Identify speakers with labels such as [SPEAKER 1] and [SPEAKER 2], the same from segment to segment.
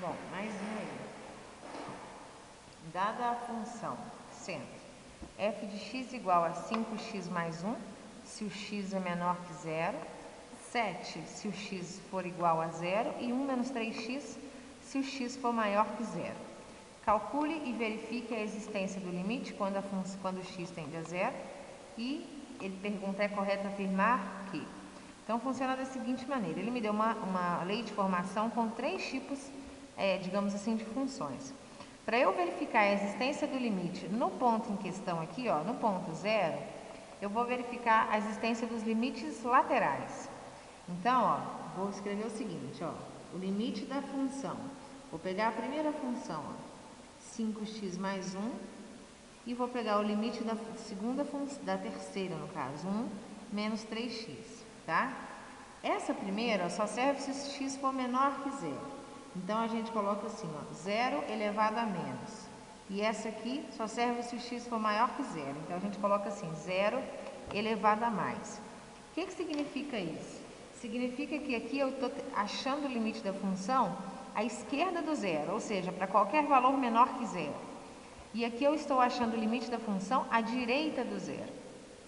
[SPEAKER 1] Bom, mais um aí. Dada a função sendo f de x igual a 5x mais 1, se o x é menor que 0, 7 se o x for igual a 0 e 1 menos 3x se o x for maior que 0. Calcule e verifique a existência do limite quando o x tende a 0 e ele pergunta, é correto afirmar que? Então, funciona da seguinte maneira, ele me deu uma lei de formação com 3 tipos, digamos assim, de funções. Para eu verificar a existência do limite no ponto em questão aqui, ó, no ponto 0, eu vou verificar a existência dos limites laterais. Então, ó, vou escrever o seguinte, ó, o limite da função. Vou pegar a primeira função, ó, 5x mais 1, e vou pegar o limite da segunda função, da terceira, no caso, 1 menos 3x, tá? Essa primeira só serve se o x for menor que 0. Então, a gente coloca assim, ó, 0 elevado a menos. E essa aqui só serve se o x for maior que 0. Então, a gente coloca assim, 0 elevado a mais. O que significa isso? Significa que aqui eu estou achando o limite da função à esquerda do zero, ou seja, para qualquer valor menor que 0. E aqui eu estou achando o limite da função à direita do zero,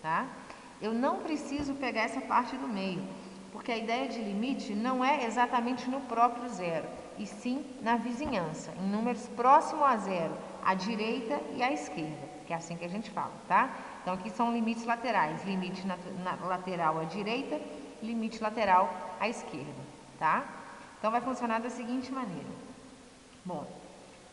[SPEAKER 1] tá? Eu não preciso pegar essa parte do meio, porque a ideia de limite não é exatamente no próprio zero, e sim na vizinhança, em números próximos a zero, à direita e à esquerda, que é assim que a gente fala, tá? Então, aqui são limites laterais, limite lateral à direita, limite lateral à esquerda, tá? Então, vai funcionar da seguinte maneira. Bom,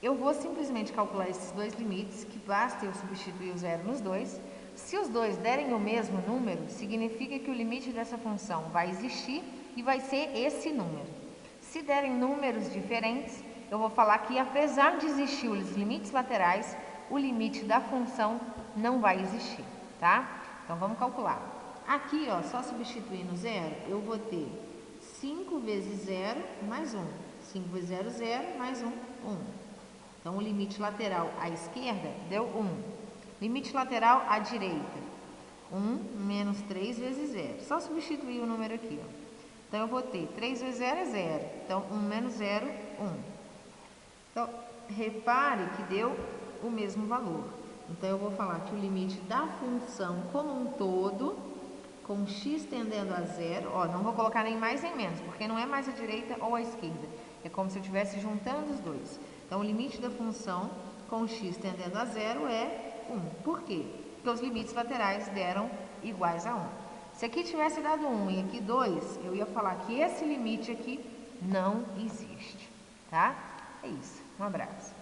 [SPEAKER 1] eu vou simplesmente calcular esses dois limites, que basta eu substituir o zero nos dois. Se os dois derem o mesmo número, significa que o limite dessa função vai existir e vai ser esse número. Se derem números diferentes, eu vou falar que apesar de existir os limites laterais, o limite da função não vai existir, tá? Então, vamos calcular. Aqui, ó, só substituindo zero, eu vou ter 5 vezes 0 mais 1. 5 vezes 0, 0, mais 1, 1. Então, o limite lateral à esquerda deu 1. Limite lateral à direita, 1 menos 3 vezes 0. Só substituir o número aqui, ó. Então, eu vou ter 3 vezes 0 é 0. Então, 1 menos 0, 1. Então, repare que deu o mesmo valor. Então, eu vou falar que o limite da função como um todo, com x tendendo a 0, ó, não vou colocar nem mais nem menos, porque não é mais à direita ou à esquerda. É como se eu estivesse juntando os dois. Então, o limite da função com x tendendo a 0 é 1. Por quê? Porque os limites laterais deram iguais a 1. Se aqui tivesse dado 1 e aqui 2, eu ia falar que esse limite aqui não existe, tá? É isso. Um abraço.